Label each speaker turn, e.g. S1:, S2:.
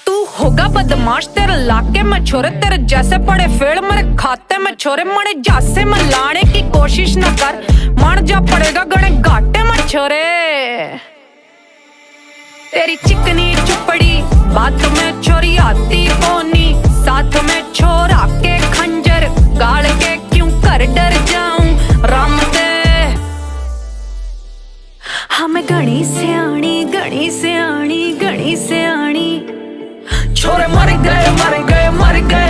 S1: तू होगा बदमाश तेरे लाके में छोरे तेरे जैसे पड़े फेड़ मेरे खाते में छोरे मरे जासे में लाने की कोशिश न कर मर जा पड़ेगा गणे घाटे में छोरे। तेरी चिकनी चुपड़ी बात में छोरी आती कोनी साथ में छोरा के खंजर गाड़ के क्यों कर डर जाऊं राम दे। हमें गणी सियाणी गणी सियाणी गणी सियाणी छोरे मर गए मर गए मर गए